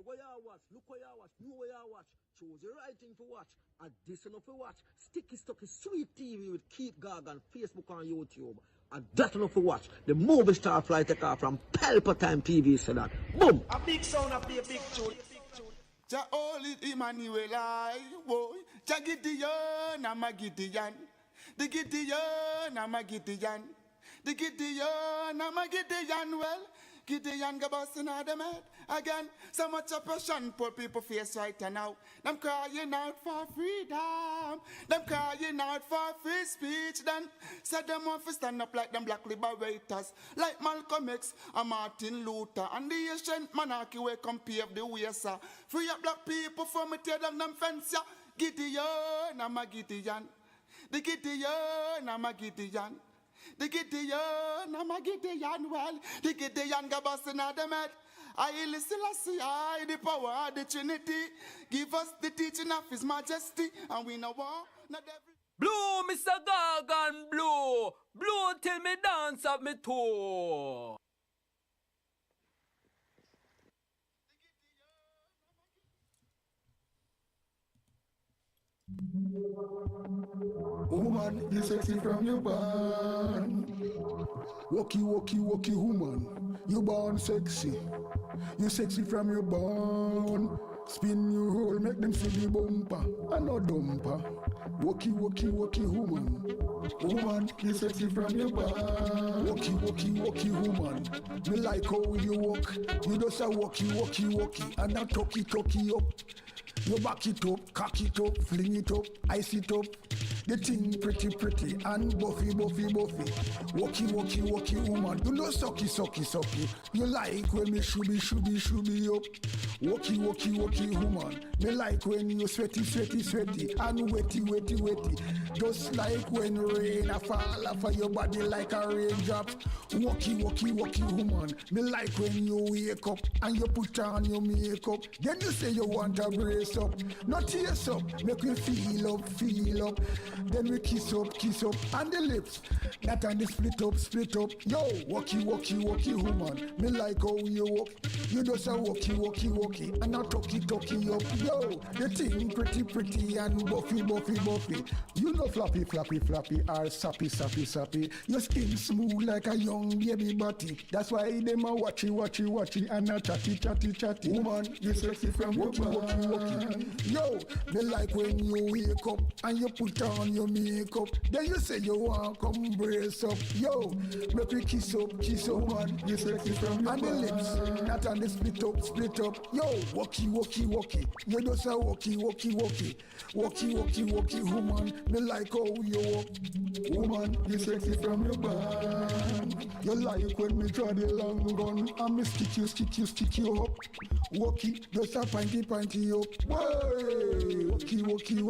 what you watch, look what you watch, know what you watch, choose the right thing to watch, and this enough to watch. Sticky Stucky Sweet TV with Keith Gargan, Facebook and YouTube. And that's enough to watch. The movie star fly take off from Pelpa Time TV, so that boom! A big sound of the big tune. Ja Holy Emmanuel, I boy. Ja Gideon, I'm a Gideon. The Gideon, I'm a Gideon. The Gideon, I'm a Gideon. Well, Gideon go busting out them head again. So much oppression poor people face right now. Them crying out for freedom. Them crying out for free speech. Then said them want to stand up like them black liberators, like Malcolm X and Martin Luther and the ancient monarchy where come pave the way, sir. Free up black people from me tear down them fence, yeah. Gideon, I'm a Gideon. The Gideon, I'm a Gideon. The Gideon, I'm a Gideon, well, the Gideon go busting out them head. I listen, I the power of the Trinity. Give us the teaching of His Majesty, and we know war, not every... Blow, Mr. Gargan, blow. Blow till me dance up me toe. Woman, you sexy from your born. Walkie, woman. You born sexy. You sexy from your born. Spin your hole, make them see the bumper. And no dumper. Walkie, woman. Woman, you sexy from your born. Walkie, woman. Me like how you walk. You just a walkie. And a talkie up. You back it up, cock it up, fling it up, ice it up. The thing pretty and buffy. Walkie, woman. You know sucky. You like when me shooby up. Walkie, woman. Me like when you sweaty and wetty. Just like when rain a fall off of your body like a raindrop. Walkie, woman. Me like when you wake up and you put on your makeup. Then you say you want a brace up, not tears up. Make me feel up. Then we kiss up, and the lips. That and the split up. Yo, walkie, woman. Me like how you walk. You just a walkie, and a talkie up. Yo, the thing pretty and buffy. You know flappy, or sappy. Your skin smooth like a young baby body. That's why them a watchy, and a chatty. Woman, you sexy from your walkie. Yo, me like when you wake up and you put on your makeup. Then you say you want come brace up. Yo, make me kiss up, woman. You sexy from your and the lips, not on the split up. Yo, walkie. You just a walkie. Walkie, woman. Me like how you walk. Woman, you sexy from your band. You like when me draw the long gun and me stick you up. Walkie, just a pinty up. Way, walkie.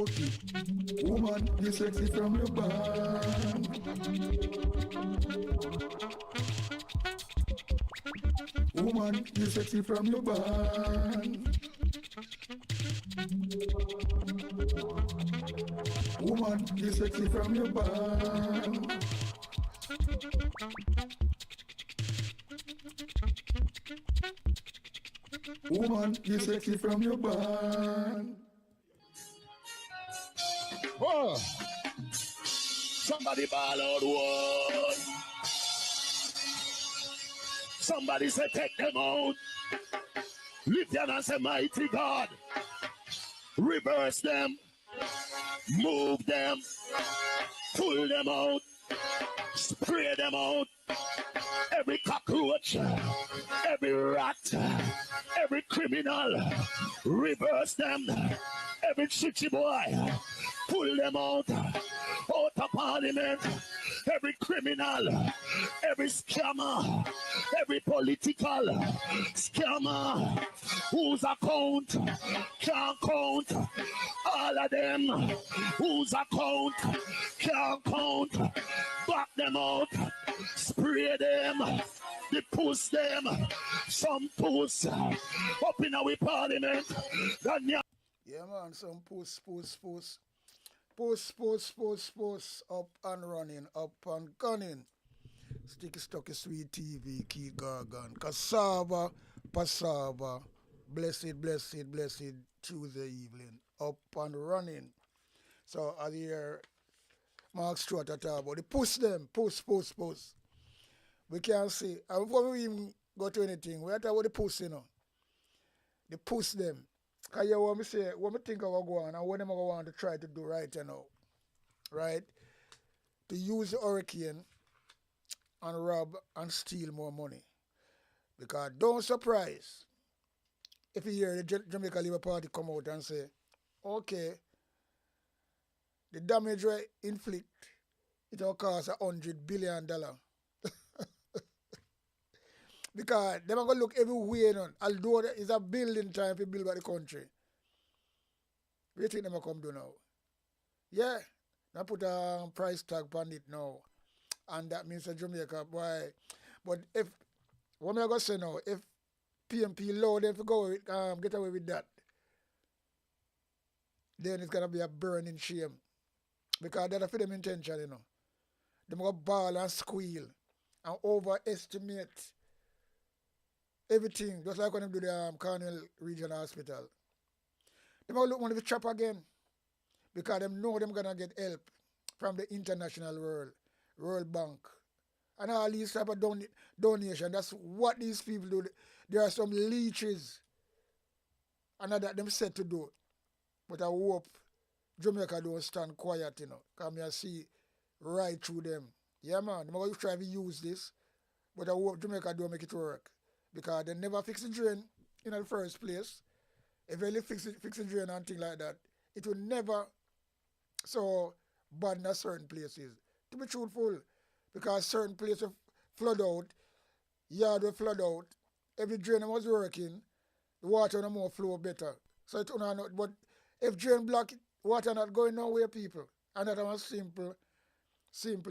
Woman, you sexy from your band. Woman, you sexy from your band. Woman, you sexy from your band. Woman, you sexy from your band. Oh, somebody ball out one. Somebody say take them out. Lift your hands and say mighty God. Reverse them. Move them. Pull them out. Spray them out. Every cockroach, every rat, every criminal, reverse them. Every chichi boy, pull them out of parliament. Every criminal, every scammer, every political scammer whose account can't count, all of them whose account can't count, back them out, spray them, they push them, some push up in our parliament. Yeah, man, some push. Up and running, up and gunning. Sticky Stucky Sweet TV, Keith Gargan. Cassava, passava, Blessed, blessed, blessed Tuesday evening. Up and running. So as you hear Mark Stewart at all about the push them, push. We can't see. And before we even go to anything, we have to talk about the push, you know. The push them. Because you want me say, what me think I will go on and what am I want to try to do right now. Right? To use the hurricane and rob and steal more money. Because don't surprise if you hear the Jamaica Labour Party come out and say, okay, the damage we inflict, it will cost $100 billion. Because they're going to look everywhere on. Although there is a building time to build by the country. What do you think they're going to come do now? Yeah, they put a price tag on it now. And that means that Jamaica, boy. But if, what am I going to say now? If PMP low them to go with, get away with that, then it's going to be a burning shame. Because that's for them intention, you know. They're going to bawl and squeal and overestimate everything, just like when they do the Cornell Regional Hospital. They're going to look on the trap again. Because they know they're going to get help from the international world, World Bank. And all these type of donation, that's what these people do. There are some leeches and that them said to do. But I hope Jamaica don't stand quiet, you know. Because I see right through them. Yeah, man. I'm going to try to use this. But I hope Jamaica don't make it work. Because they never fix the drain in the first place. If they really fix the drain and things like that, it will never so bad in certain places. To be truthful. Because certain places flood out, yard will flood out, every drain was working, the water no more flow better. So it not, but if drain block, water not going nowhere, people. And that's a simple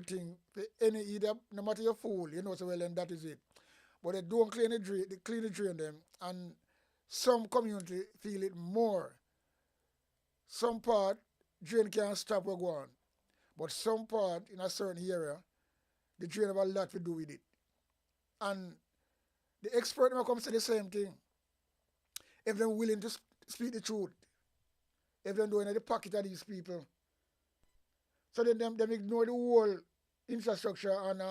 thing. For any either, no matter your fool, you know so well, and that is it. But they don't clean the drain them, and some community feel it more. Some part, drain can't stop or go on. But some part, in a certain area, the drain have a lot to do with it. And the expert will come say the same thing. If they're willing to speak the truth, if they're doing the pocket of these people. So then them ignore the whole infrastructure and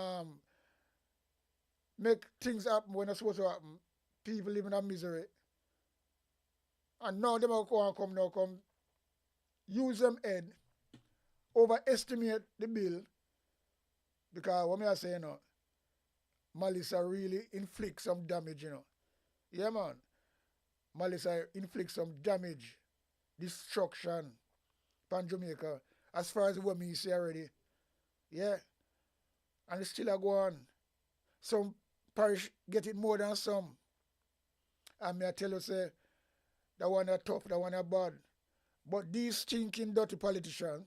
make things happen when they're supposed to happen. People live in a misery. And now they will come use them head, overestimate the bill. Because what I say, you know, Melissa really inflict some damage, you know. Yeah, man. Melissa inflict some damage, destruction upon Jamaica. As far as what me say already. Yeah. And it's still a go on. Some parish get it more than some. And me I tell you, say, that one are tough, that one are bad. But these stinking, dirty politicians,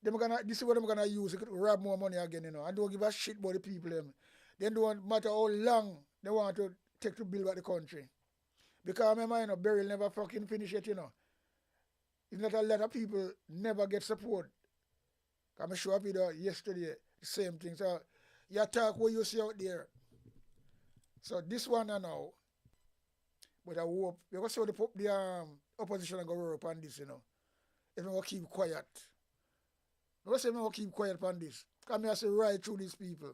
this is what I'm gonna use to rob more money again, you know. And don't give a shit about the people them. They don't matter how long they want to take to build back the country. Because remember, you know, Beryl never fucking finish it, you know. It's not a lot of people never get support. I'm sure up with yesterday, the same thing. So you talk what you see out there. So this one I know. But I hope because so the opposition are gonna work on this, you know. If we keep quiet. Don't say we keep quiet on this. Come here, say right through these people.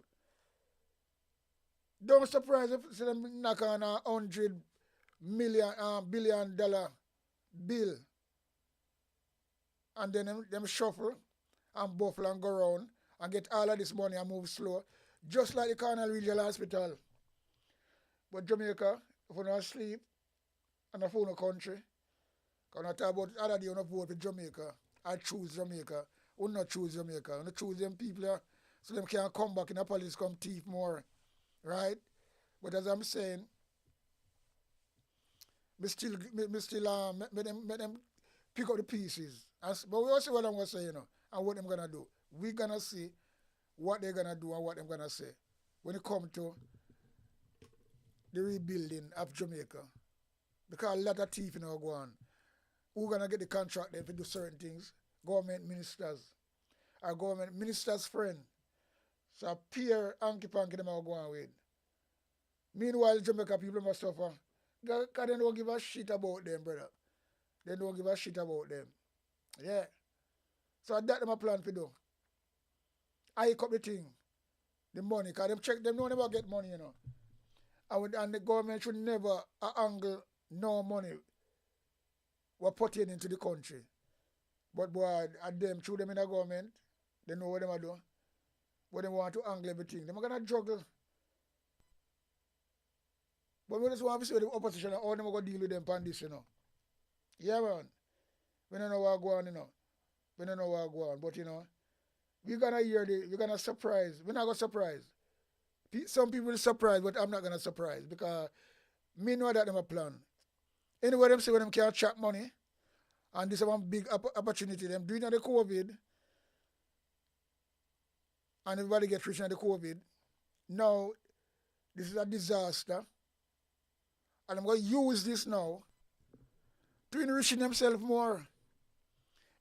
Don't surprise if them knock on $100 billion bill. And then them shuffle and buffle and go around and get all of this money and move slow. Just like the Cornell Regional Hospital. But Jamaica, if you don't sleep and if you no country, because I talk about other day you don't vote for Jamaica. I choose Jamaica. We not choose Jamaica. We choose them people here so them can come back in the police come thief more. Right? But as I'm saying, me still make them pick up the pieces. But we also see what I'm going to say, you know, and what I'm going to do. We're going to see what they're going to do and what I'm going to say when it comes to the rebuilding of Jamaica. Because a lot of thief now go on. Who's going to get the contract then to do certain things? Government ministers. Our government minister's friend. So peer hanky-panky them are going with. Meanwhile, Jamaica people must suffer Because they don't give a shit about them, brother. They don't give a shit about them. Yeah. So that's my plan for do. I up the thing. The money. Because them check them don't never get money, you know. And the government should never angle no money we're putting into the country. But boy, at them, through them in the government, they know what they are doing. But they want to angle everything. They're going to juggle. But we just want to see the opposition, how they're going to deal with them on this, you know. Yeah, man. We don't know what go on, you know. We don't know what go on. But, you know, we're going to hear we're going to surprise. We're not going to surprise. Some people will surprise, but I'm not going to surprise because me know that them a plan. Anyway, them say when them can't chop money, and this is one big opportunity. Them doing the COVID, and everybody gets rich on the COVID. Now, this is a disaster. And I'm going to use this now to enrich themselves more.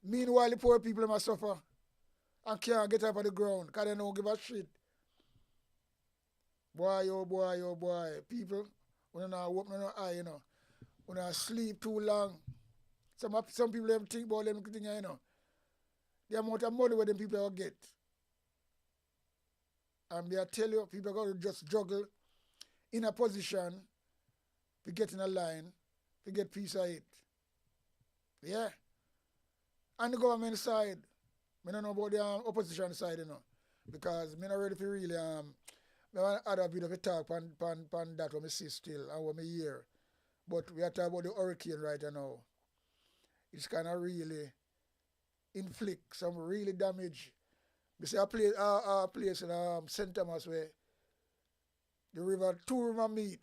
Meanwhile, the poor people must suffer and can't get up on the ground because they don't give a shit. Boy, oh boy, oh boy. People, when they open their eye, you know, when they sleep too long. Some people don't think about them things, you know. The amount of money where them people will get. And I tell you, people are going to just juggle in a position to get in a line, to get piece of it. Yeah. And the government side, I don't know about the opposition side, you know. Because I'm not ready for really, I want to add a bit of a talk on that what I see still and what I hear. But we are talking about the hurricane right now. It's kind of really inflict some really damage. We see a place in St. Thomas where two river meet.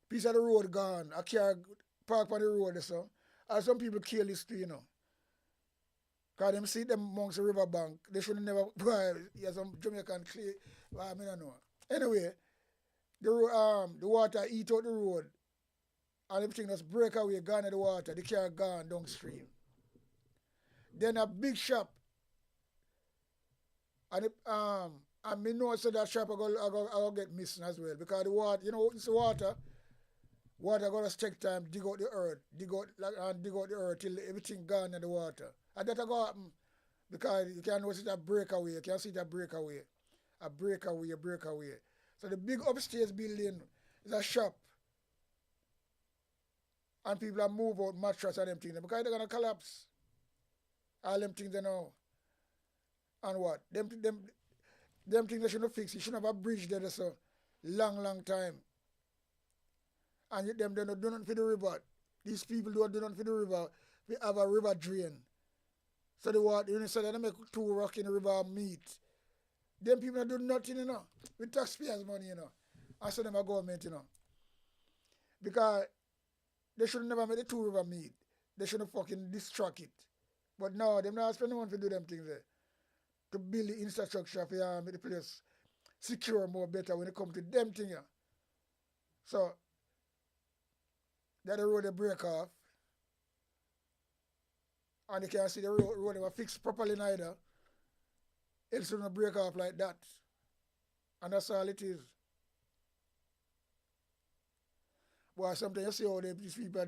Piece of the road gone. A car park on the road, so. And some people kill this too, you know. Because them see them amongst the river bank. They should never, yeah, some Jamaican clay. I don't know. Anyway, the water eat out the road. And everything just break away, gone in the water. The car gone downstream. Then a big shop. And me know so that shop I go get missing as well. Because the water, you know, it's the water. Water gonna take time, dig out the earth till everything gone in the water. And that go happen because you can notice it a breakaway, you can see it a breakaway. A breakaway. So the big upstairs building is a shop. And people are move out mattress and them things because they're gonna collapse. All them things they know. And what? Them things they shouldn't fix. You shouldn't have a bridge there so long time. And yet them they don't do nothing for the river. These people don't do nothing for the river. We have a river drain. So the water, you know, so they make two rock in the river meet. Them people don't do nothing, you know. With taxpayers' money, you know. And so them a government, you know. Because they should never make the two river meet. They shouldn't fucking distract it. But no, them not spend no money to do them things there. To build the infrastructure for make the place secure more better when it comes to them things. Yeah. So that the road they break off. And you can't see the road they were fixed properly neither. It's gonna break off like that. And that's all it is. Well, sometimes you see how these people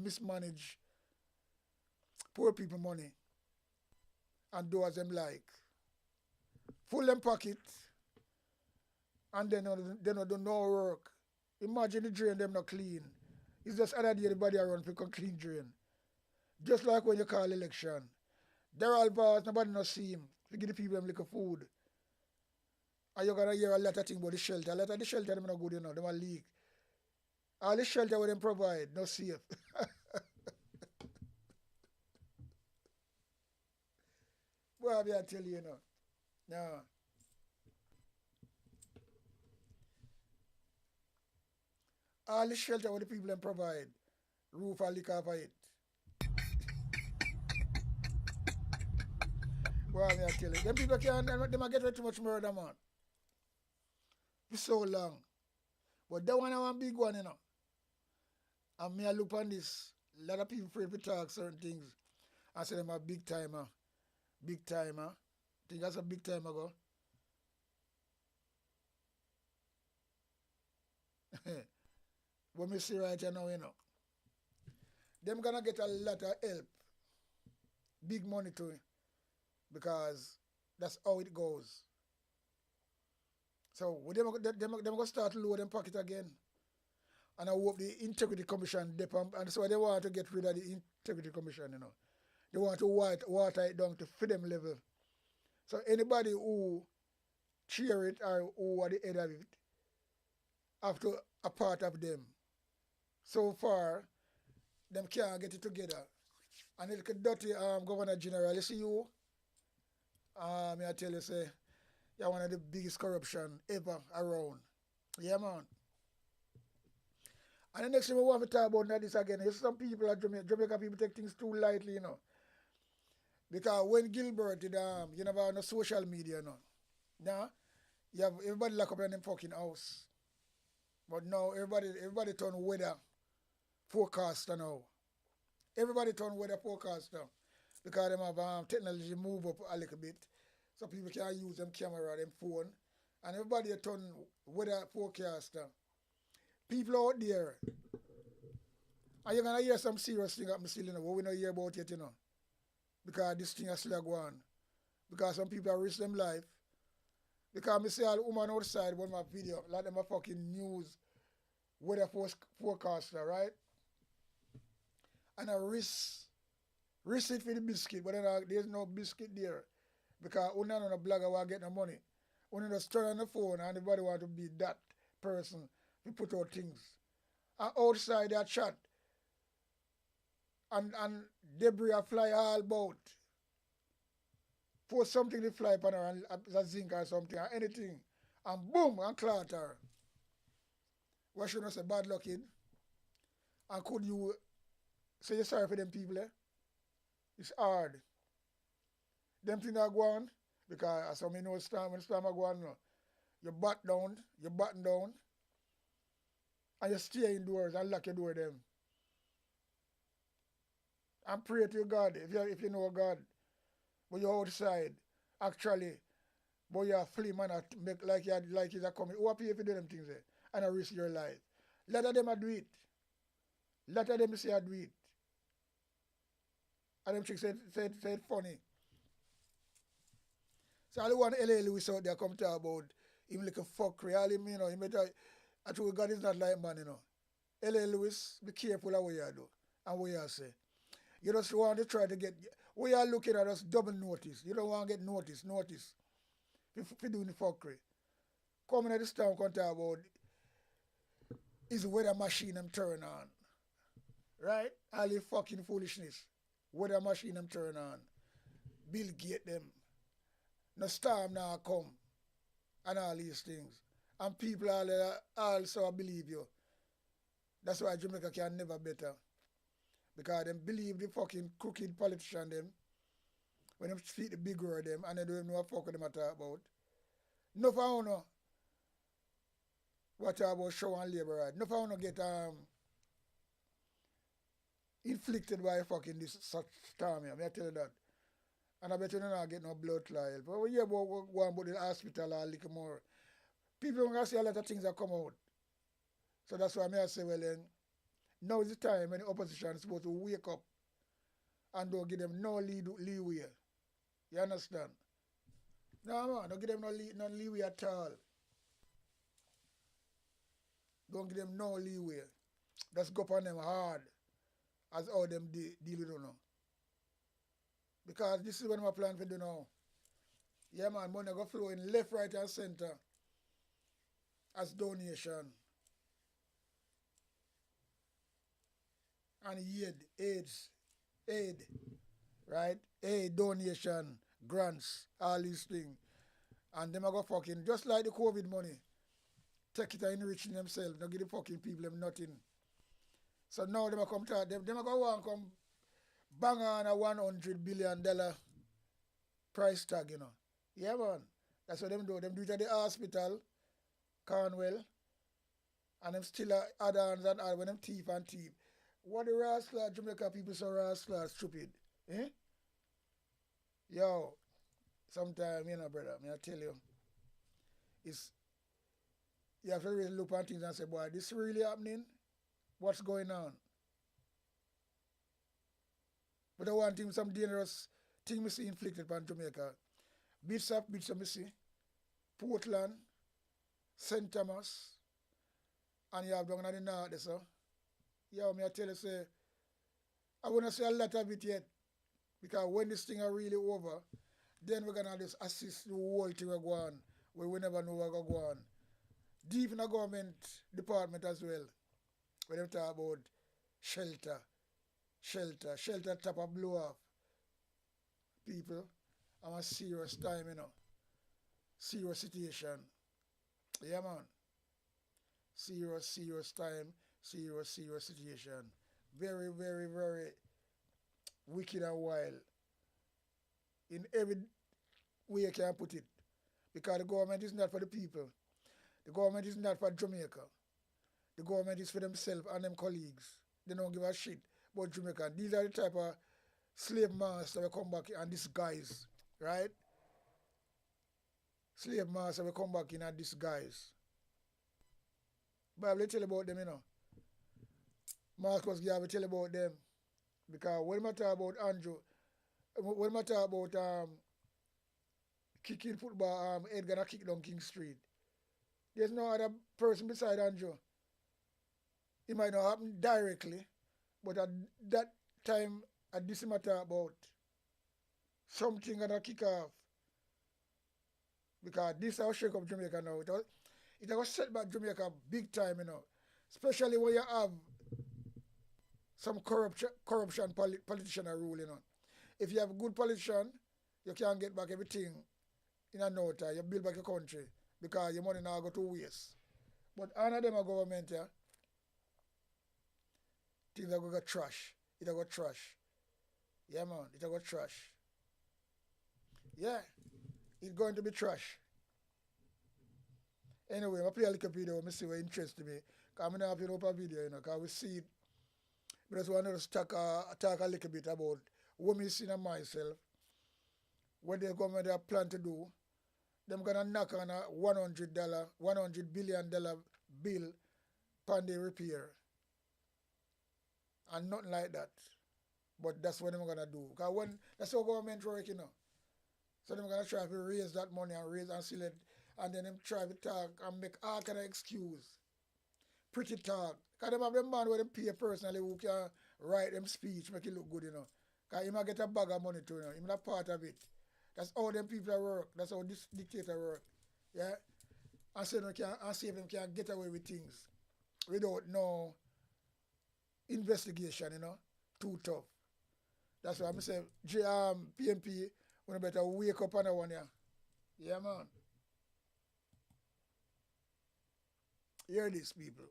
mismanage poor people money and do as them like. Full them pocket and they don't do no work. Imagine the drain them not clean. It's just other day the body around for clean drain. Just like when you call election. They're all bars, nobody not see him. To give the people them little food. And you're gonna hear a lot of things about the shelter. A lot of the shelter them not good, you know, them a leak. All the shelter what them provide, no safe. Well, I tell you, you know. No. All the shelter what the people them provide, roof and lick off of it. Well, I tell you, them people can't, them get too much murder, man. For so long. But that one is one big one, you know. And me I look on this, a lot of people afraid to talk certain things. I say them a big timer. Big timer. Think that's a big time ago. what me see right now, you know, them gonna get a lot of help, big money too, because that's how it goes. So them gonna start load them pocket again. And I hope the Integrity Commission and so they want to get rid of the Integrity Commission, you know. They want to water it down to freedom level. So anybody who cheer it or who are the head of it have to a part of them. So far, them can't get it together. And it's a dirty Governor General, you see you, I tell you, say, you're one of the biggest corruption ever around. Yeah, man. And the next thing we want to talk about this again is some people at Jamaica people take things too lightly, you know. Because when Gilbert did, you never have no social media, you know. Now, you have everybody lock up in them fucking house. But now, everybody turn weather forecaster now. Everybody turn weather forecaster. Because them have technology move up a little bit. So people can use them camera, them phone. And everybody turn weather forecaster. People out there, and you're going to hear some serious thing happen still, you know, what we don't hear about yet, you know. Because this thing is still going on. Because some people risk them life. Because I see all the women outside with my video, like them a fucking news weather forecaster, right? And I risk it for the biscuit, but then there's no biscuit there. Because only on a blogger will get no money. Only just turn on the phone and everybody want to be that person. We put out things. And outside that chat. And debris fly all about. For something to fly upon her and a zinc or something or anything. And boom, and clot her. What should I say? Bad luck in. And could you say you're sorry for them people, eh? It's hard. Them things are going because as some you know when storm are going, you batten down, and you stay indoors and lock your door them. And pray to God if you know God. But you're outside, actually, but you're flim and make like you're coming. Who are pay if you do them things there? And I risk your life. Let of them do it. Let of them say I do it. And them chicks said funny. So all the one L.A. Lewis out there come talk about him like a fuckery. All him, you know, I told God is not like man, you know. L.A. Lewis, be careful of what you do and what you say. You just want to try to get, what you are looking at us double notice. You don't want to get notice. If you doing the fuckery. Coming at this town, come talk about is the weather machine them turn on. Right? All the fucking foolishness. Weather machine them turn on. Bill Gates them. No storm now come. And all these things. And people also believe you. That's why Jamaica can never better. Because them believe the fucking crooked politician them. When them speak the big word them and they don't know what fuck them talk about. No for I know what talk about show and labor right. No for I know get inflicted by fucking this such storm here. I tell you that. And I bet you don't get no blood clot. But we hear about going about the hospital or a little more. People are going to see a lot of things that come out. So that's why I say, well then, now is the time when the opposition is supposed to wake up and don't give them no leeway. You understand? No, man, don't give them no leeway at all. Don't give them no leeway. Just go upon them hard as how them deal with them now. Because this is what I'm planning to do now. Yeah, man, money go flow in left, right, and center as donation. And aid, right? Aid, donation, grants, all these things. And them are go fucking, just like the COVID money, take it and enriching themselves, don't give the fucking people them nothing. So now them are come to, them are go and come bang on a $100 billion price tag, you know. Yeah, man. That's what them do. Them do it at the hospital, Cornwall, and them still add ons and add when them thief and thief. What the rascal Jamaica people so rascal stupid? Eh? Yo, sometime, you know, brother, I tell you, you have to really look at things and say, boy, this really happening? what's going on. But I want him some dangerous thing me see inflicted upon Jamaica. Bits of me see. Portland, St. Thomas, and you have down in the north, so. Yeah, me I tell you, say, I want to say a lot of it yet. Because when this thing are really over, then we're going to just assist the whole thing go on. We never know what go on. Deep in the government department as well. When they talk about shelter top of blow off. People, I'm a serious time, you know. Serious situation. Yeah, man. Serious time. Serious situation. Very, very, very wicked and wild. In every way you can put it. Because the government is not for the people. The government is not for Jamaica. The government is for themselves and them colleagues. They don't give a shit about Jamaica. These are the type of slave masters that will come back and disguise, right? Slave masters will come back in and disguise. Bible tell about them, you know. Marcus Garvey tell about them. Because when I talk about Andrew, when I talk about kicking football, Ed gonna kick down King Street. There's no other person beside Andrew. It might not happen directly, but at that time, at this matter about something gonna kick off. Because this will shake up Jamaica now. It will set back Jamaica big time, you know. Especially when you have some corruption politician rule, you know. If you have a good politician, you can get back everything in a no time. You build back your country because your money now go to waste. But none of them are government, yeah. Things are going to go trash. It'll go trash. Yeah, man. It'll go trash. Yeah. It's going to be trash. Anyway, I play a little video. Let me see what interests me. Because I'm going to have a video, you know, because we see it. But I just want to talk a little bit about what me see and myself. What the government have planned to do. They're going to knock on a $100 billion bill upon the repair. And nothing like that. But that's what they're going to do. Because when that's how government work, you know. So they're going to try to raise that money and seal it. And then them try to talk and make all kind of excuse. Pretty talk. Because them have them man where them pay personally who can write them speech, make it look good, you know. Because he might get a bag of money too, you know. He's not part of it. That's how them people work. That's how this dictator work. Yeah? And so them can get away with things without no investigation, you know. Too tough. That's why I'm saying, PMP, we better wake up on that one, yeah. Yeah, man. Hear this, people.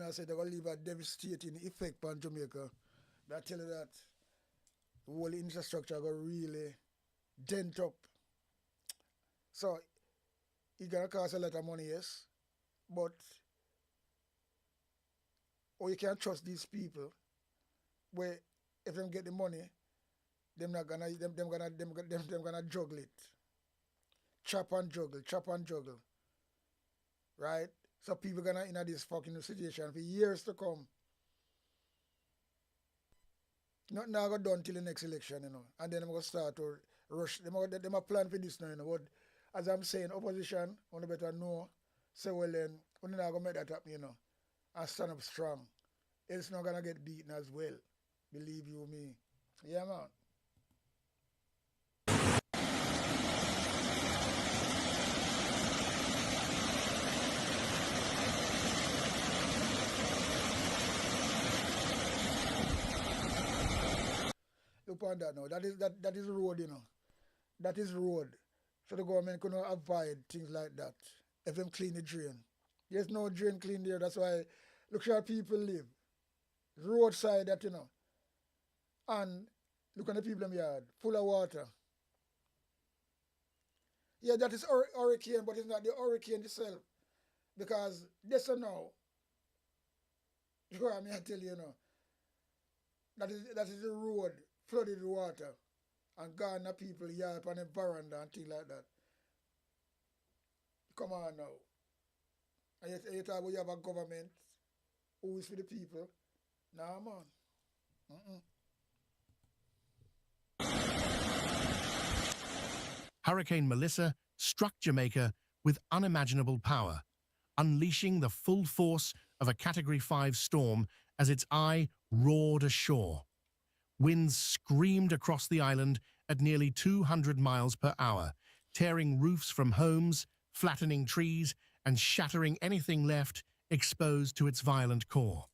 I said they're going to leave a devastating effect on Jamaica. But I tell you that the whole infrastructure going to really dent up. So it's going to cost a lot of money, yes. But you can't trust these people where if them get the money, them gonna juggle it. Chop and juggle. Right? So people gonna in this fucking situation for years to come. Nothing now got done till the next election, you know. And then I'm gonna start to rush. Them a plan for this now, you know. But as I'm saying, opposition, only better know, say well then, we're not gonna make that happen, you know. And stand up strong. It's not gonna get beaten as well. Believe you me. Yeah, man. upon that now. That is road, you know. That is road. So the government couldn't avoid things like that. If them clean the drain. There's no drain clean there. That's why look how people live. Roadside that, you know. And look at the people in the yard, full of water. Yeah, that is hurricane, but it's not the hurricane itself. Because this or now, you know what I mean, I tell you, that is the road flooded with water and gone the people yard on the veranda and things like that. Come on now. And you talk about you have a government who is for the people. Nah, man. Hurricane Melissa struck Jamaica with unimaginable power, unleashing the full force of a Category 5 storm as its eye roared ashore. Winds screamed across the island at nearly 200 miles per hour, tearing roofs from homes, flattening trees, and shattering anything left exposed to its violent core.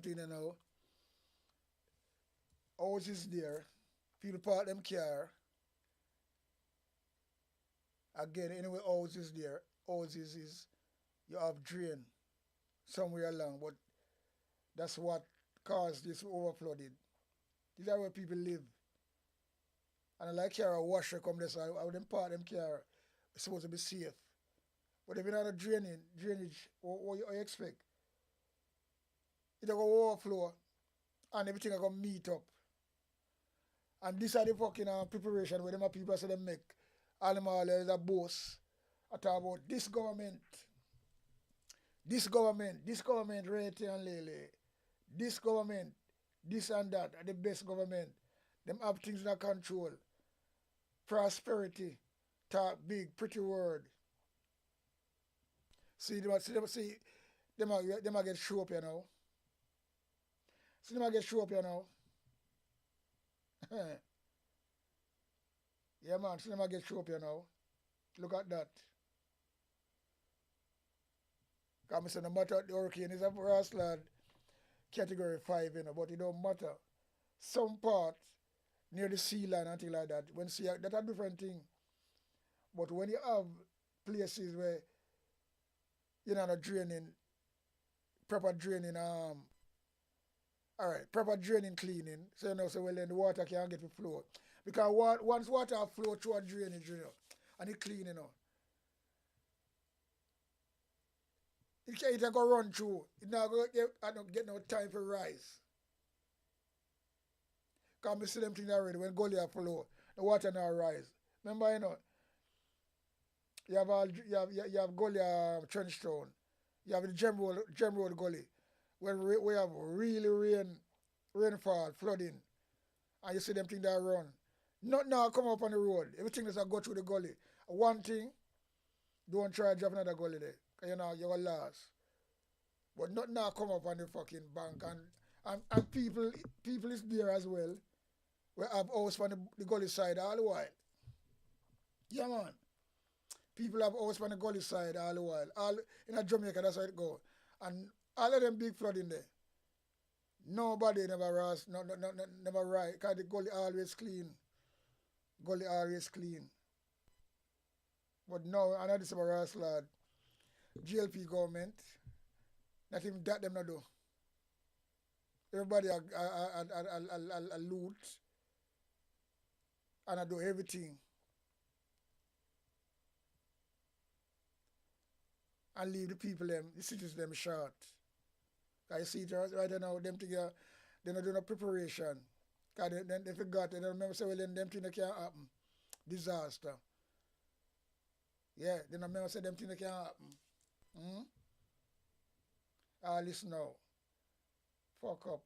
You know, houses there, people park them car. Again, anyway, houses there, houses is you have drain somewhere along, but that's what caused this overflooded. These are where people live. And I like car a washer come there, so I wouldn't park them car. It's supposed to be safe. But if you're not a drainage, what you expect? It'll go overflow and everything will go meet up. And this are the fucking preparation where them people say they make. All them all is a boss. I talk about this government, right here and Lele. This government, this and that are the best government. Them have things in control. Prosperity, talk big, pretty word. See, them get show up, you know. See them get show up here now. Yeah, man, see them get show up here now. Look at that. Because I say no matter the hurricane is a grassland Category 5, you know, but it don't matter. Some part near the sea line and things like that, when sea, that's a different thing. But when you have places where you're not draining, proper draining, proper draining, cleaning. So you know, so well then the water can't get to flow. Because once water flow through a drainage, you know, and it clean, you know. It can't go run through. It not go get no time for rise. Because I see them things already when gully flow, the water not rise. Remember, you know, you have gully trench town. You have the gem road gully. When we have really rainfall, flooding, and you see them things that run. Not now come up on the road. Everything is go through the gully. One thing, don't try to drop another gully there. Because you know, you're going to lose. But not now come up on the fucking bank. And people is there as well. We have house on the gully side all the while. Yeah, man. People have house on the gully side all the while. All in Jamaica, that's how it go. And all of them big flooding there. Nobody never never right. Because the gully always clean. Gully always clean. But now, another is about Ross lad. GLP government, not even that them not do. Everybody a loot and I do everything. And leave the people them, the cities them short. I see it right now, them together, they're not doing a preparation. Because they forgot, they don't remember, say, well, then them things can't happen. Disaster. Yeah, they don't remember, say, them things can't happen. Listen now. Fuck up.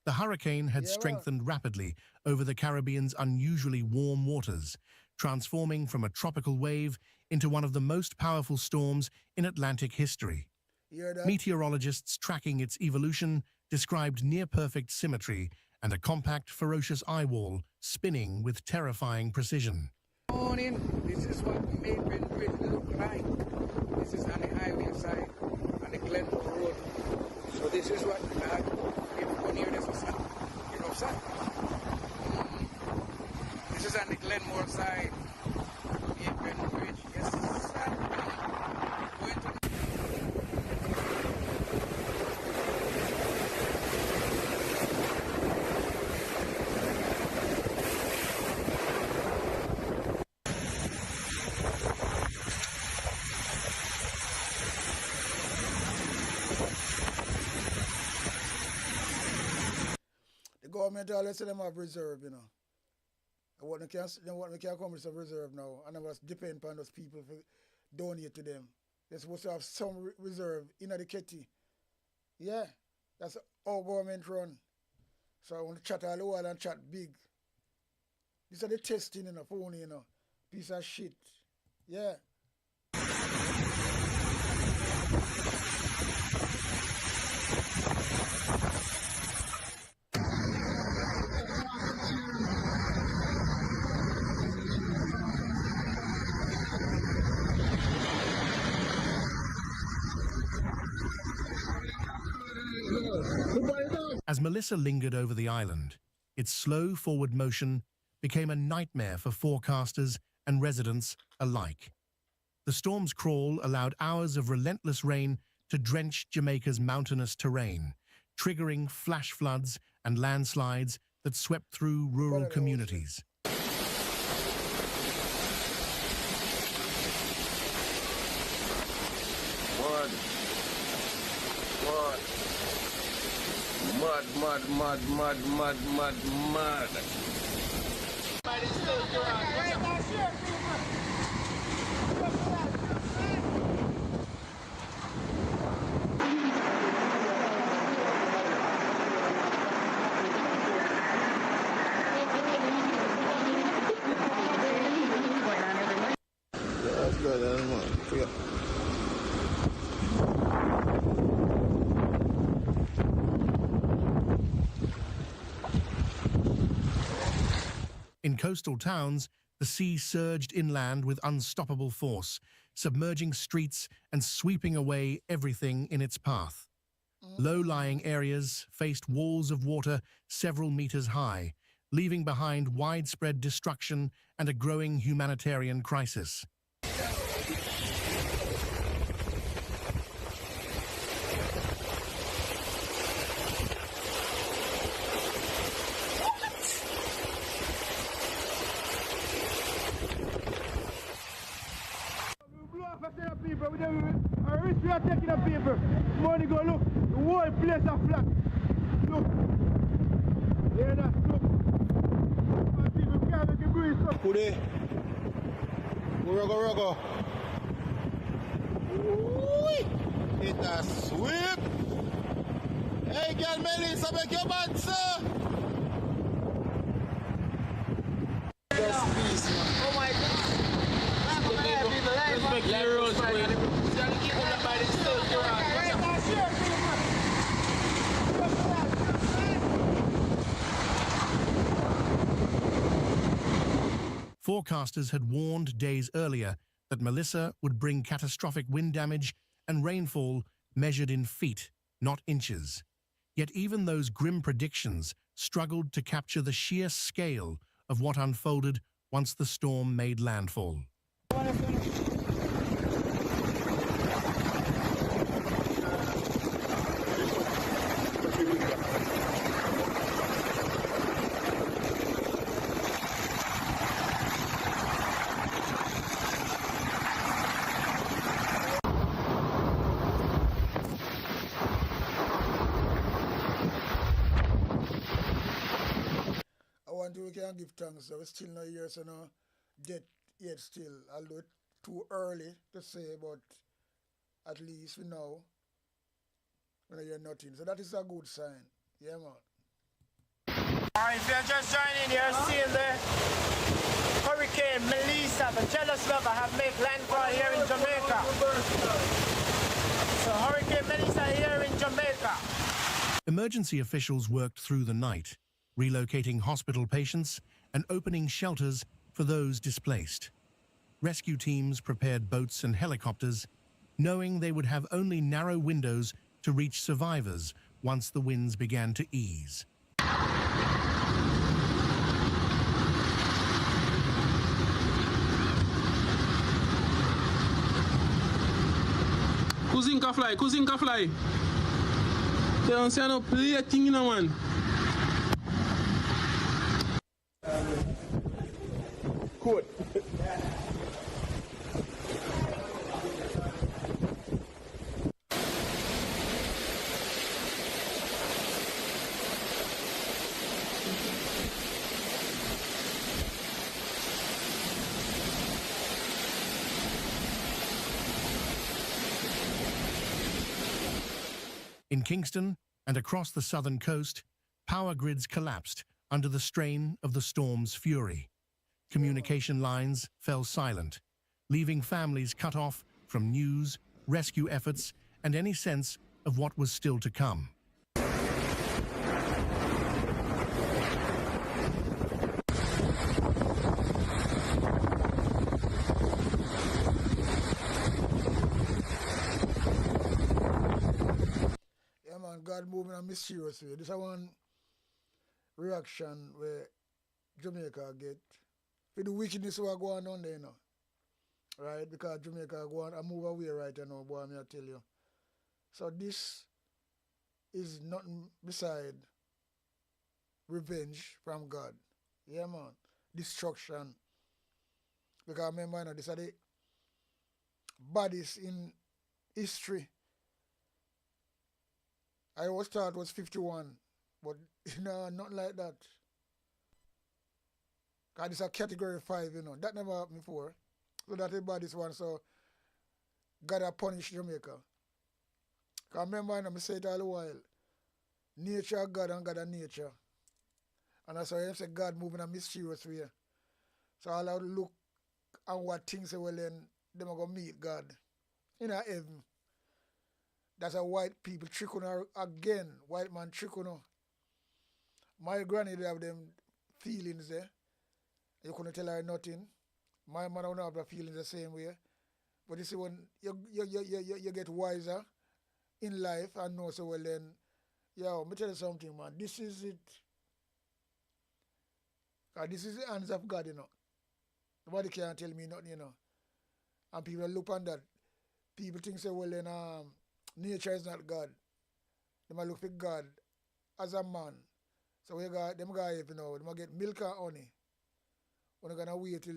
The hurricane had strengthened rapidly over the Caribbean's unusually warm waters, transforming from a tropical wave into one of the most powerful storms in Atlantic history. Meteorologists tracking its evolution described near-perfect symmetry and a compact, ferocious eye wall spinning with terrifying precision. Morning, this is what Maple Bridge look like. This is on the highway side, on the Glenmore Road. So this is what near this is, you know, sir. This is on the Glenmore side. Maple Bridge, yes, sir. Going to government always say them have reserve, you know. And what they can't come with a reserve now, and I was depend upon those people for donate to them. They're supposed to have some reserve in the kitty. Yeah, that's how government run. So I want to chat all the while and chat big. These are the testing, you know, phony, you know. Piece of shit. Yeah. As Melissa lingered over the island, its slow forward motion became a nightmare for forecasters and residents alike. The storm's crawl allowed hours of relentless rain to drench Jamaica's mountainous terrain, triggering flash floods and landslides that swept through rural communities. Mud. That's good, man. In coastal towns, the sea surged inland with unstoppable force, submerging streets and sweeping away everything in its path. Low-lying areas faced walls of water several meters high, leaving behind widespread destruction and a growing humanitarian crisis. People, we are taking the people. Money go look, the whole place are flat. Look. Yeah, that's look. And people can't make a breeze. Kude. Rogo. It a sweep. Hey, girl, Melissa, make your bad, sir. Just peace, man. oh my God. Respect your roads, man. Forecasters had warned days earlier that Melissa would bring catastrophic wind damage and rainfall measured in feet, not inches. Yet even those grim predictions struggled to capture the sheer scale of what unfolded once the storm made landfall. We can give thanks. So we're still not here, so no death yet still. Although it's too early to say, but at least we know when you hear nothing. So that is a good sign. Yeah, man. Alright, if you're just joining, you're seeing the Hurricane Melissa, the jealous lover, have made landfall here in Jamaica. So Hurricane Melissa here in Jamaica. Emergency officials worked through the night, relocating hospital patients and opening shelters for those displaced. Rescue teams prepared boats and helicopters, knowing they would have only narrow windows to reach survivors once the winds began to ease. Kuzinka fly. They don't say no play a thing in a man. Good. In Kingston and across the southern coast, power grids collapsed under the strain of the storm's fury. Communication lines fell silent, leaving families cut off from news, rescue efforts, and any sense of what was still to come. Yeah, man, God moving in a mysterious way. This is one reaction where Jamaica get for the wickedness we are going on there, you know. Right? Because Jamaica go on and move away right now, boy, I tell you. So this is nothing beside revenge from God. Yeah, man. Destruction. Because remember, you know, these are the bodies in history. I always thought it was 51, but no, not like that. Because it's a category 5, you know. That never happened before. So that everybody's one, so God has punished Jamaica. Because remember, I say it all the while, nature of God and God of nature. And that's why I say God moving in a mysterious way. So I'll have to look and what things say, well then, they're going to meet God in a heaven. That's a white people trick on her again, white man trick on her. My granny they have them feelings there. You couldn't tell her nothing. My man don't have the feelings the same way. But you see, when you get wiser in life and know so well then, yo, let me tell you something, man. This is it. This is the hands of God, you know. Nobody can tell me nothing, you know. And people look on that. People think say, well then, nature is not God. They might look for God as a man. So we got them guys, you know, they might get milk and honey. We're gonna wait till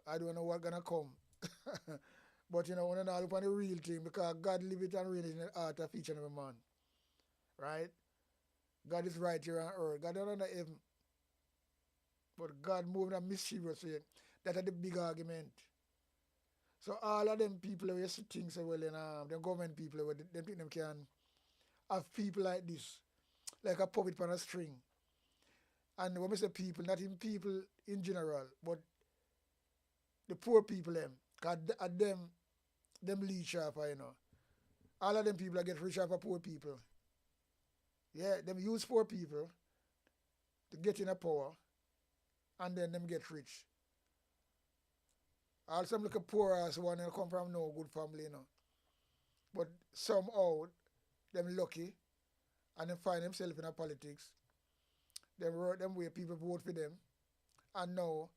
I don't know what's gonna come. But you know, we're not look on the real thing because God live it and reign in the heart of each and every man. Right? God is right here on earth. God is not under heaven. But God moving a mischievous way. That's the big argument. So all of them people who used to think say, well, the government people, they think them can have people like this, like a puppet on a string. And when we say people, not in people in general, but the poor people them, because at them leech off, you know. All of them people that get rich off of poor people. Yeah, them use poor people to get in a power, and then them get rich. Also, I'm like a poor ass one and come from no good family, you know. But somehow, them lucky and them find themselves in a politics. Them way people vote for them, and now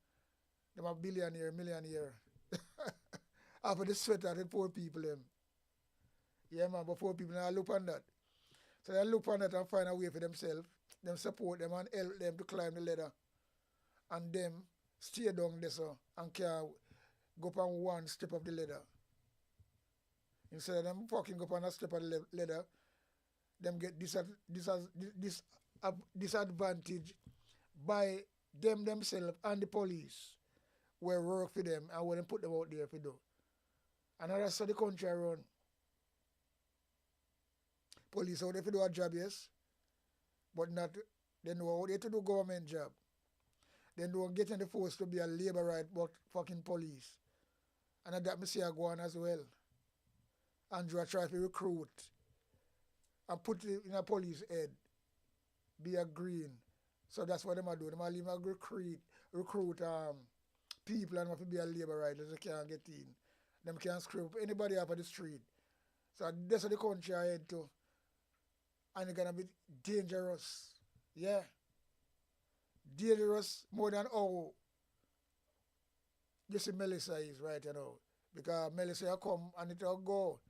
them a billionaire, millionaire. After the sweat of the poor people them. Yeah man, but poor people now look on that. So they look on that and find a way for themselves, them support them and help them to climb the ladder. And them stay down there so and can go up on one step of the ladder. Instead of them fucking go up on a step of the ladder, them get disadvantage by them themselves and the police where work for them and when they put them out there for do. And that's how the country run. Police out there to do a job, yes, but not, they know how they to do government job. They don't get in the force to be a labor right but fucking police. And that me see I go on as well. Andrew try to recruit and put it in a police head. Be a green. So that's what them a do. Them a leave a recruit people and have to be a labor right they can't get in. Them can't screw up anybody up on the street. So that's what the country I head to. And it's gonna be dangerous. Yeah. Dangerous more than how you see Melissa is right now. Because Melissa come and it'll go.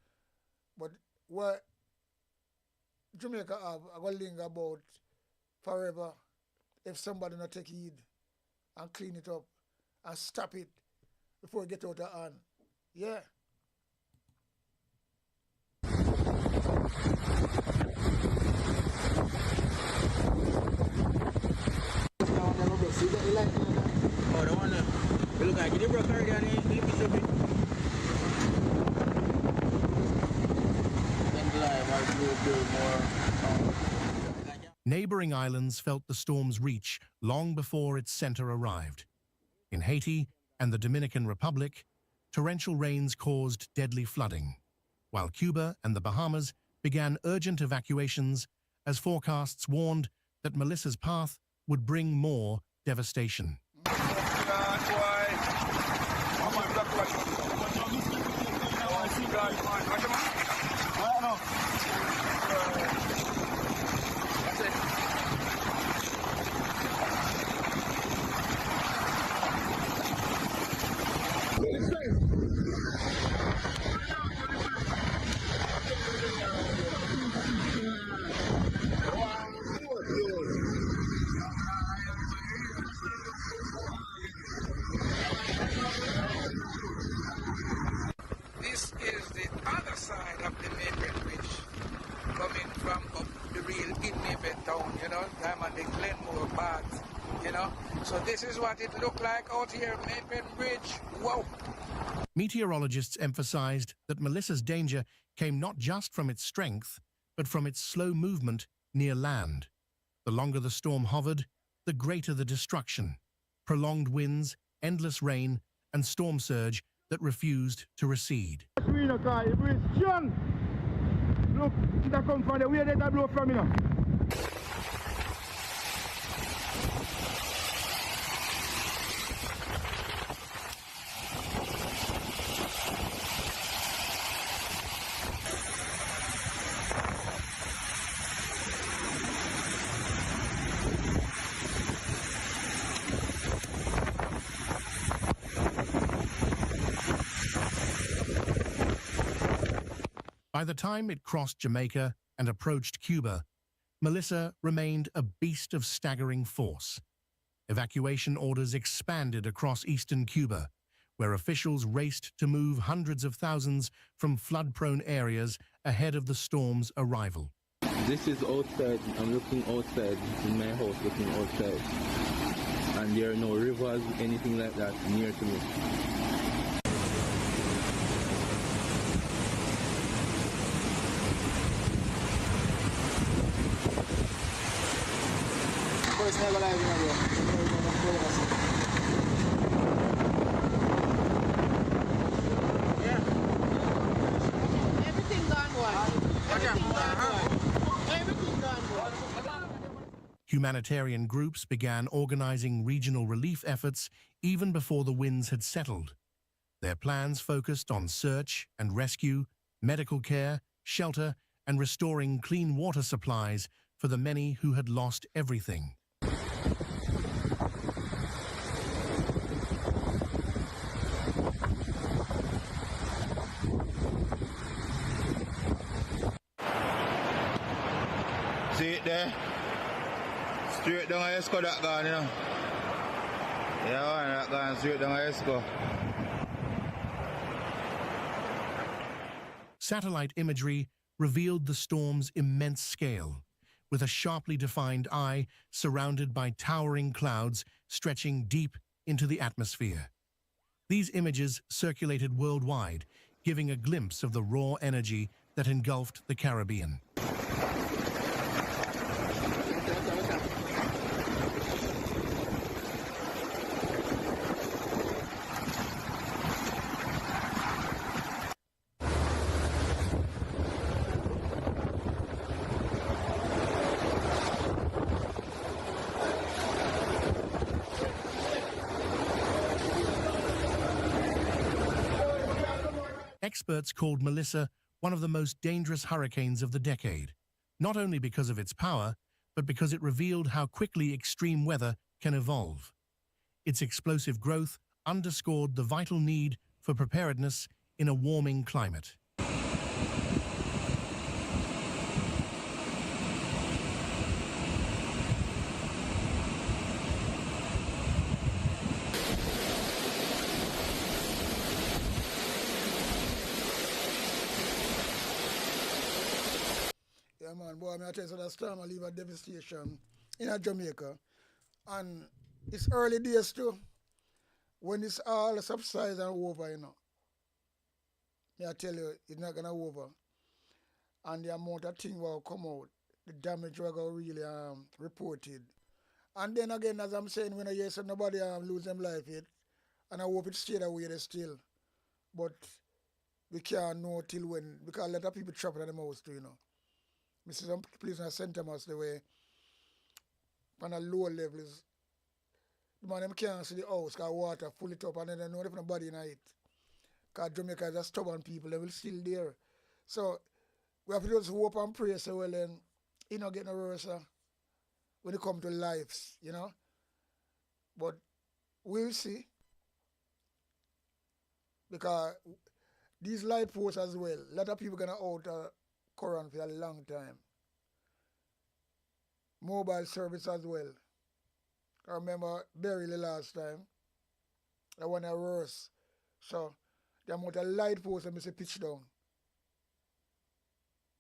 But what Jamaica have I got linger about forever if somebody not take heed and clean it up and stop it before it get out of hand. Yeah. Oh, the one you look like you broke already and you piece of it. Neighboring islands felt the storm's reach long before its center arrived. In Haiti and the Dominican Republic, torrential rains caused deadly flooding, while Cuba and the Bahamas began urgent evacuations as forecasts warned that Melissa's path would bring more devastation. This is the other side of the Maypen Bridge, coming from up the real in Maypen town, you know, time on the Glenmore path, you know. So this is what it looked like out here, Maypen Bridge. Whoa! Meteorologists emphasized that Melissa's danger came not just from its strength, but from its slow movement near land. The longer the storm hovered, the greater the destruction. Prolonged winds, endless rain, and storm surge that refused to recede. The breeze strong. Look, it come from the way that blow from you know. By the time it crossed Jamaica and approached Cuba, Melissa remained a beast of staggering force. Evacuation orders expanded across eastern Cuba, where officials raced to move hundreds of thousands from flood-prone areas ahead of the storm's arrival. This is outside. I'm looking outside in my house, looking outside. And there are no rivers, anything like that near to me. Humanitarian groups began organizing regional relief efforts even before the winds had settled. Their plans focused on search and rescue, medical care, shelter, and restoring clean water supplies for the many who had lost everything. See it there? Straight down a Esco that gone, you know. Yeah, man, that gone straight down a Esco. Satellite imagery revealed the storm's immense scale, with a sharply defined eye surrounded by towering clouds stretching deep into the atmosphere. These images circulated worldwide, giving a glimpse of the raw energy that engulfed the Caribbean. Experts called Melissa one of the most dangerous hurricanes of the decade, not only because of its power, but because it revealed how quickly extreme weather can evolve. Its explosive growth underscored the vital need for preparedness in a warming climate. Yeah, man, boy, I tell you, so that storm will leave a devastation in Jamaica. And it's early days too. When it's all subsides and over, you know. I tell you, it's not gonna over. And the amount of things will come out, the damage will go really reported. And then again, as I'm saying, when I hear nobody lose them life yet, and I hope it stayed away there still. But we can't know till when, because a lot of people trapped in the house too, you know. I see some place in St. Thomas the way on a lower level is the man them can't see the house because water full it up and then they know if nobody in it. Because Jamaica is a stubborn people, they will still there. So we have to just hope and pray so well and it not get no worse when it comes to lives, you know. But we'll see. Because these light posts as well, a lot of people gonna out current for a long time. Mobile service as well. I remember barely last time. I want a worse. So the amount of light posts I see pitch down.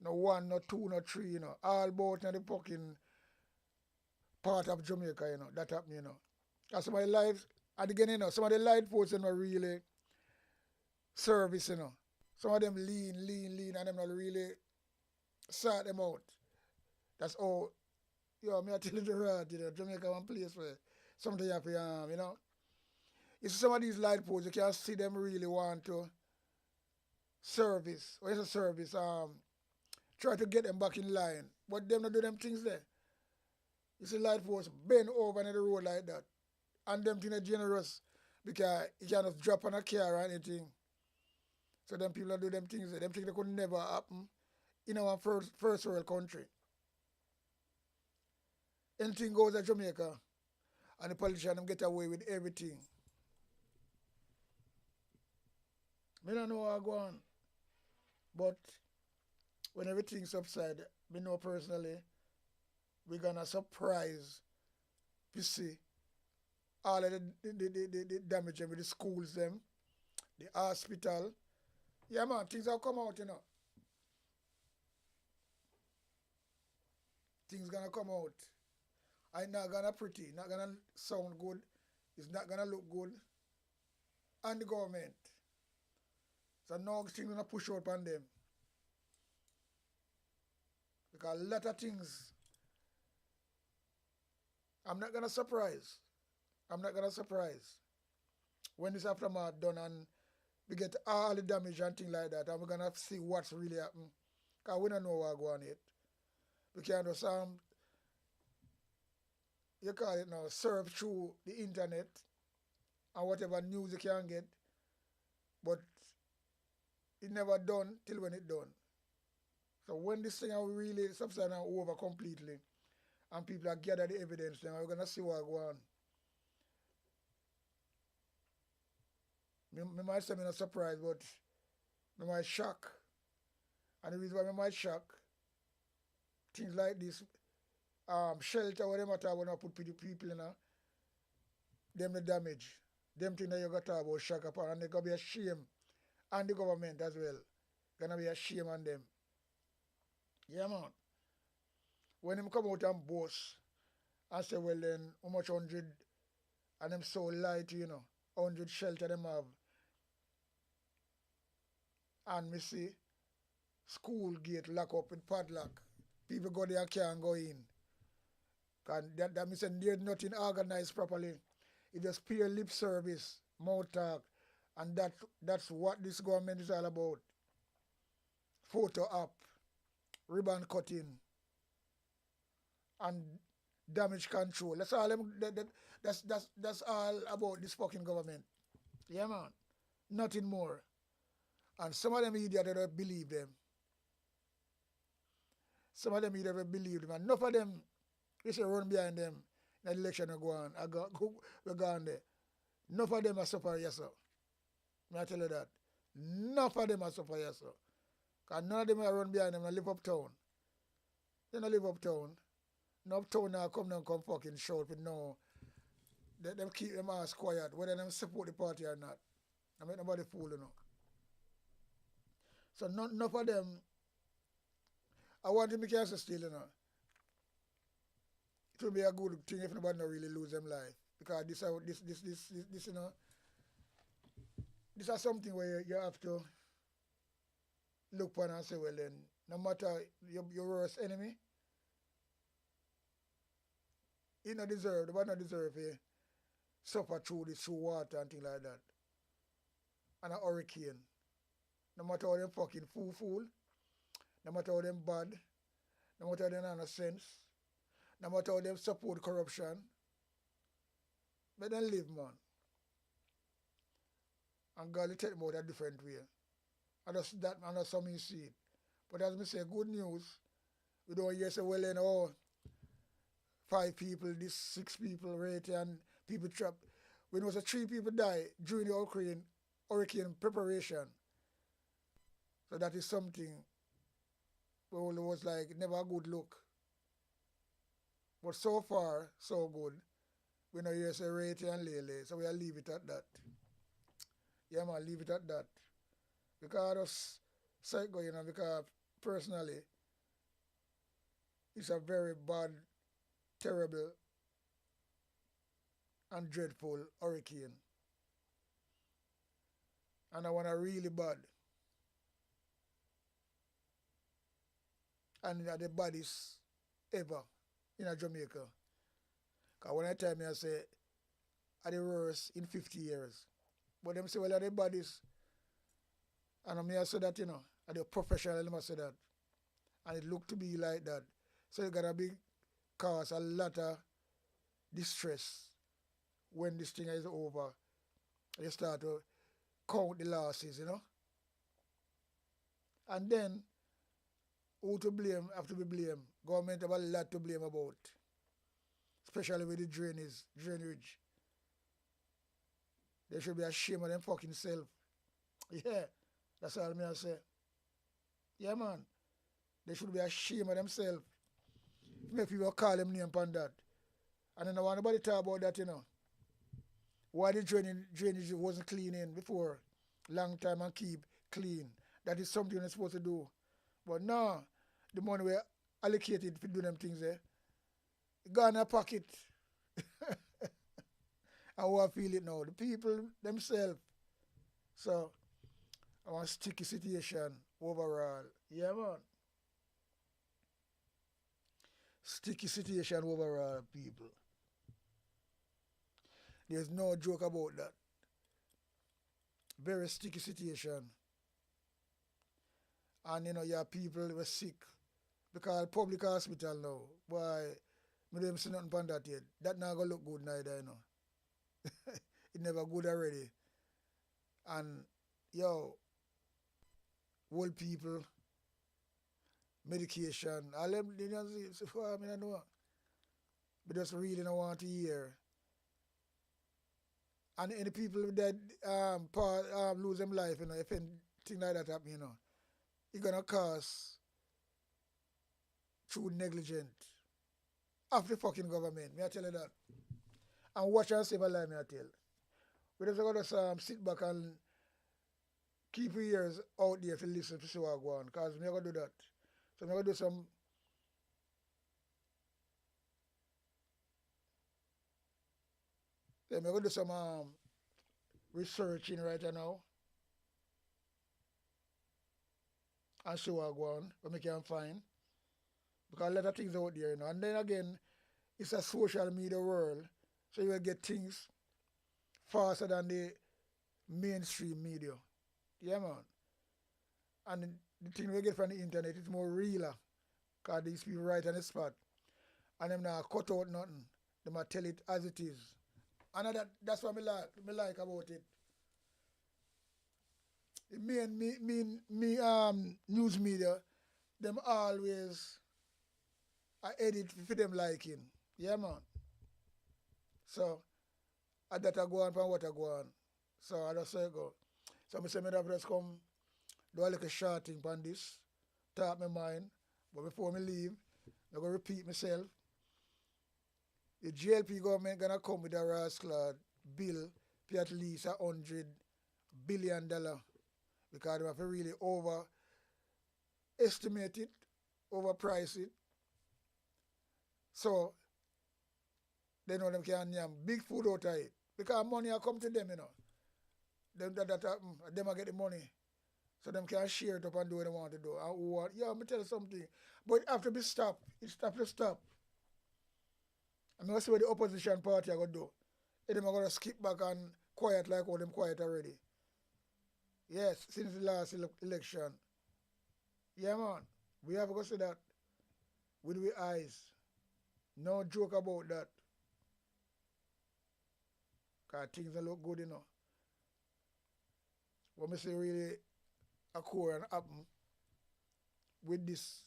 No one, no two, no three, you know. All about in the fucking part of Jamaica, you know. That happened, you know. Because some of the lights, at the beginning, you know, some of the light posts are not really service, you know. Some of them lean, and them not really sort them out. That's all. Yo, me I tell you the right, you know, Jamaica one place where something you have to, you know. You see some of these light posts, you can see them really want to service, or it's a service, try to get them back in line. But them not do them things there. You see light posts bend over on the road like that. And them things are generous because you can't just drop on a car or anything. So them people that do them things there. Them things that could never happen in our first world country. Anything goes at Jamaica and the politicians get away with everything. I don't know how I go on. But when everything subsides, me know personally, we're gonna surprise you see all of the damage with the schools them, the hospital. Yeah man, things have come out, you know. Things gonna come out. It's not gonna pretty, not gonna sound good, it's not gonna look good. And the government. So now things gonna push out on them. Because a lot of things I'm not gonna surprise. When this aftermath done and we get all the damage and things like that, and we're gonna see what's really happened. Because we don't know what's going on yet. We can just you call it now, surf through the internet and whatever news you can get. But it never done till when it done. So when this thing are really subside and over completely, and people are gather the evidence, then we're gonna see what go on. Me might say I'm not surprised, but me might shock. And the reason why me might shock, things like this, shelter, whatever matter when I put people in, them the damage. Them things that you got to talk about shock upon, and they gonna be a shame on the government as well. Gonna be a shame on them. Yeah, man. When them come out and boast and say, well then, how much 100, and them so light, 100 shelter them have. And me see school gate lock up with padlock. People go there and can't go in. And that means there's nothing organized properly. It just pure lip service, mouth talk. And that's what this government is all about. Photo op, ribbon cutting, and damage control. That's all that's all about this fucking government. Yeah, man. Nothing more. And some of them idiots don't believe them. Some of them idiots don't believe them. And enough of them, they say run behind them. The election will go on. We go on there. Enough of them are suffer, yes, sir. I tell you that. Enough of them are suffer, yes, sir. Because none of them are run behind them and live uptown. They don't live uptown. No uptown now come down come fucking shout with no. Them keep them ass quiet, whether them support the party or not. I make nobody fool, So enough of them. I want to make us still, It will be a good thing if nobody not really lose them life. Because this this is something where you have to look upon and say, well then, no matter your worst enemy, he not deserve, the not deserve to suffer through this, through water and things like that. And a hurricane. No matter how them fucking fool, no matter how them bad, no matter how them have no sense, no matter how them support corruption, but then live, man. And God will take them out a different way. And that's how me see it. But as me say, good news, we don't hear say, well then, 5 people, 6 people rate and people trapped. We know 3 people die during the hurricane preparation. So that is something well, it was like never a good look. But so far, so good. We know you say rate and lele, so we'll leave it at that. Yeah, man, leave it at that. Because us psycho, because personally, it's a very bad, terrible, and dreadful hurricane. And I want a really bad. And the baddest ever in Jamaica. Because when I tell me, I say, are the worst in 50 years. But them say, well, are the baddest. And I say that, are the professional, I say that. And it looked to be like that. So it's going to cause a lot of distress when this thing is over. You start to count the losses, And then, who to blame have to be blamed. Government have a lot to blame about. Especially with the drainage. They should be ashamed of them fucking self. Yeah, that's all I say. Yeah, man. They should be ashamed of themselves. Make people call them name upon that. And then I want nobody talk about that, Why the drainage wasn't cleaning before. Long time and keep clean. That is something they're supposed to do. But now, the money we allocated to do them things there, gone in a pocket. And who I feel it now? The people themselves. So, I want a sticky situation overall. Yeah, man. Sticky situation overall, people. There's no joke about that. Very sticky situation. And you have people who are sick. Because public hospital now, boy, me don't see nothing on that yet. That not gonna look good neither, It never good already. And old people medication. All them, you know, so far, I mean, I know. But just really don't want to hear. And any people that lose them life, you know, if anything like that happen, you know, it's gonna cause true negligent of the fucking government. May I tell you that? And watch and save a life, may I tell. We just gotta sit back and keep your ears out there to listen to see what go on, because we're gonna do that. So we're gonna do some we're gonna do some researching right now and see what go on, what we can find. Because a lot of things out there, you know. And then again, it's a social media world, so you will get things faster than the mainstream media. Yeah, man. And the thing we get from the internet is more realer, because these people right on the spot. And them not cut out nothing. They might tell it as it is. And that's what me like about it. The main news media, them always I edit for them liking. Yeah, man. So, I that I go on from what I go on. So, I just say go. So, I say, me have just come do a little short thing on this, talk my mind. But before me leave, I'm going to repeat myself. The GLP government going to come with a rascal bill for at least $100 billion. Because they have to really overestimate it, overprice it. So, they know them can yam big food out of it. Because money will come to them, you know. Them will get the money. So them can share it up and do what they want to do. And yeah, let me tell you something. But it have to be stopped. It have to stop. I'm going to see what the opposition party are going to do. They're going to skip back and quiet like all them quiet already. Yes, since the last election. Yeah, man. We have to go see that with our eyes. No joke about that. Because things look good, you know. What me say really occur and happen with this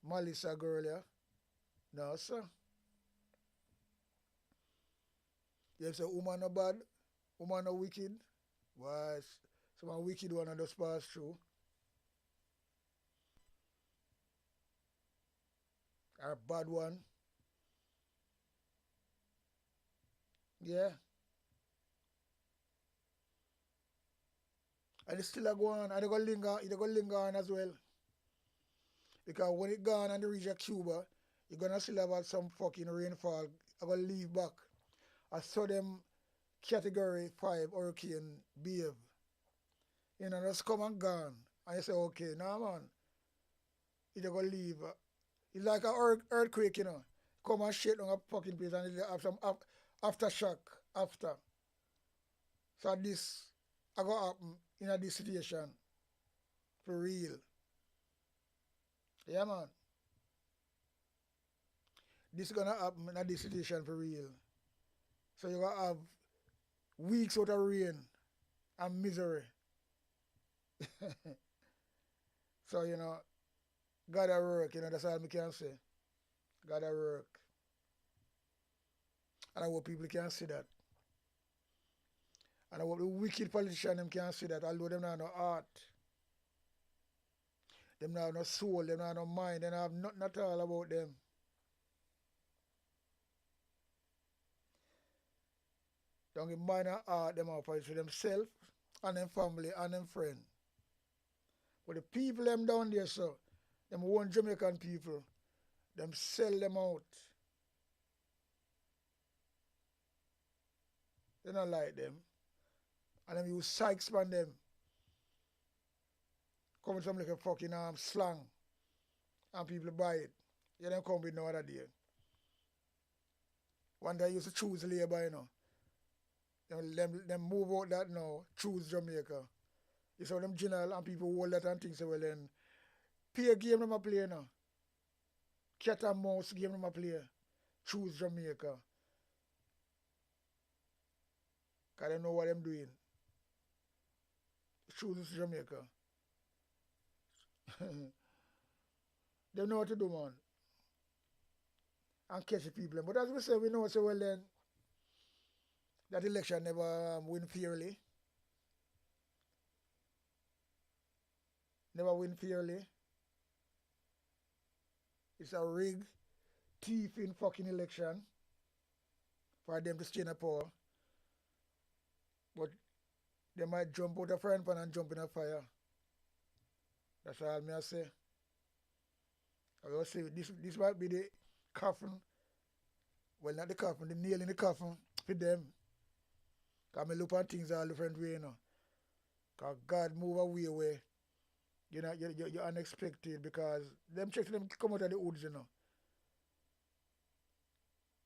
Melissa girl here. No, sir. You say woman no bad, woman no wicked. Why, some wicked one just pass through. Or bad one. Yeah. And it's still a go on, and it's going to linger on as well. Because when it gone and reach Cuba, you're going to still have some fucking rainfall. I'm going to leave back. I saw them category 5 hurricane behave. You know, just come and gone. And you say, okay, nah, man. You're going to leave. It's like an earthquake, you know. Come and shake on a fucking place and you have some aftershock after. So this I going to happen in this situation. For real. Yeah, man. This is going to happen in this situation for real. So you're going to have weeks out of rain and misery. So, you know, gotta work, you know, that's all I can say. Gotta work. And I hope people can see that. And I hope the wicked politicians them can see that, although them not have no heart. Them not have no soul, them not have no mind, they don't have nothing at all about them. Don't give mind and heart them up for themselves and them family and them friend. But the people them down there, so them one Jamaican people, them sell them out. They don't like them. And them use Sykes on them. Come with some like a fucking slang. And people buy it. You don't come with no other day. One day I used to choose labor, you know. Them move out that now, choose Jamaica. You saw them general and people hold that and think, so well then, pay a game them a play now. Cat and mouse game them a play. Choose Jamaica. Because they know what them doing. Choose Jamaica. They know what to do, man. And catch the people. But as we say, we know so well then that election never win fairly. Never win fairly. It's a rigged, thieving fucking election for them to stay in the power. But they might jump out of frying pan and jump in a fire. That's all I say. I will say this might be the coffin. Well, not the coffin, the nail in the coffin for them. Because I look at things all different way, you know. Because God move away where you're unexpected, because them checks them come out of the woods, you know.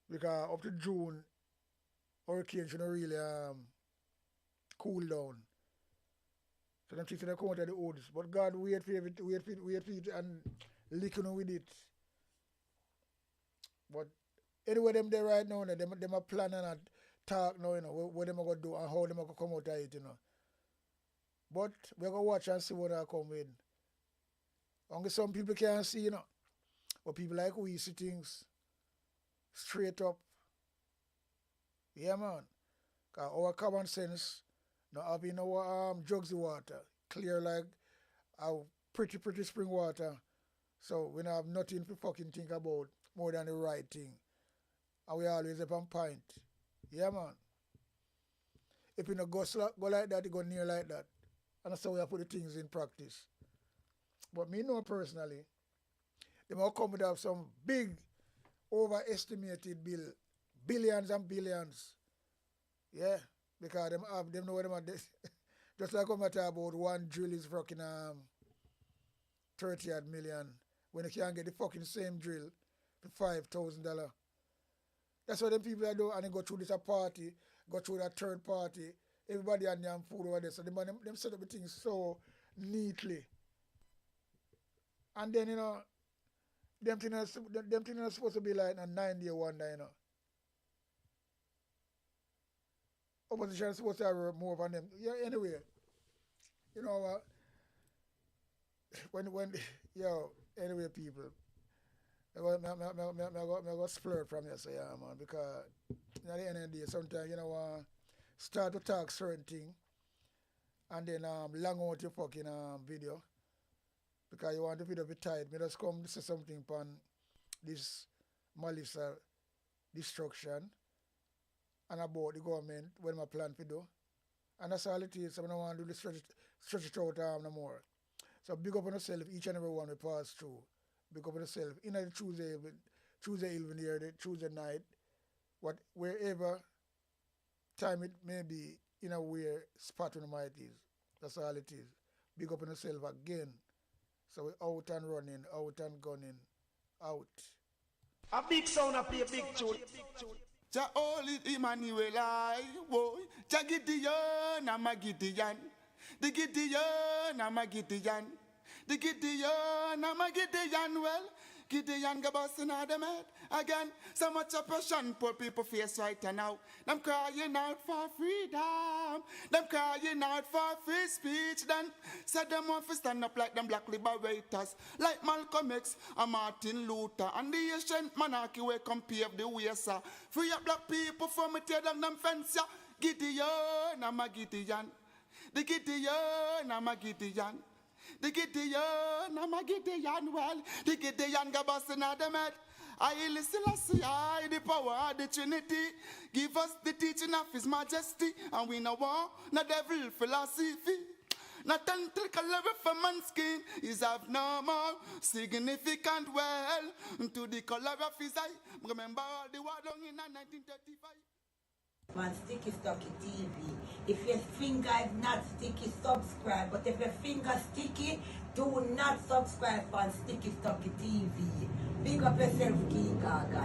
Because up to June, hurricane should not really cool down. So them chicks them come out of the woods. But God wait for it and licking with it. But anyway, them there right now, them are planning and talk now, you know, what them are going to do and how them are going to come out of it, you know. But we're going to watch and see what they come with. Only some people can't see, you know. But people like we see things straight up. Yeah, man. Because our common sense, not having our jugs of water, clear like our pretty spring water. So we don't have nothing to fucking think about more than the right thing. And we always up on point. Yeah, man. If you don't go like that, you go near like that. And that's how we have put the things in practice. But me know personally, they might come with some big, overestimated bill. Billions and billions. Yeah. Because them know what them are. Just like I'm talking about one drill is fucking 30 odd million. When you can't get the fucking same drill for $5,000. That's what them people are doing, and they go through this party, go through that third party. Everybody had their food over there. So them set up the things so neatly. And then, you know, them things are supposed to be like a 9-day wonder, you know. Opposition is supposed to have more on them. Yeah, anyway. You know anyway, people. I go splurge from you, so yeah, man, because at the end of the day, sometimes, you know, start to talk certain thing and then long out your fucking video because you want the video to be tight. Me just come to say something upon this malice destruction and about the government, what my plan to do. And that's all it is. So I don't want to do the stretch it out no more. So big up on yourself, each and every one we pass through. Big up on yourself. In the Tuesday evening here, the Tuesday night, wherever time it may be, in a where spot on the might is. That's all it is. Big up on yourself again. So we're out and running, out and gunning, out. A big sound up here, big tune. Ja holy Emmanuel I, boy. Ja Gideon, I'm a Gideon. The Gideon, I'm a Gideon. The Gideon, I'm a Gideon. Well, Gideon go busting out them head again. So much oppression, poor people face right now. Them crying out for freedom. Them crying out for free speech. Then said them want to stand up like them black liberators, like Malcolm X and Martin Luther and the ancient monarchy where come pave the way, sir. Free up black people from it, tear down them fence, yeah. Gideon, I'm a Gideon. The Gideon, I'm a Gideon. The Gideon, I'm a Gideon. Well, the Gideon go busting out them head. I listen, I the power of the Trinity. Give us the teaching of His Majesty, and we know war, not devil philosophy. Not until level for man's skin is of no more significant. Well, to the color of his eye. Remember all the war long in 1935. On Sticky Stocky TV. If your finger is not sticky, subscribe. But if your finger sticky, do not subscribe on Sticky Stocky TV. Big up yourself, King Gaga.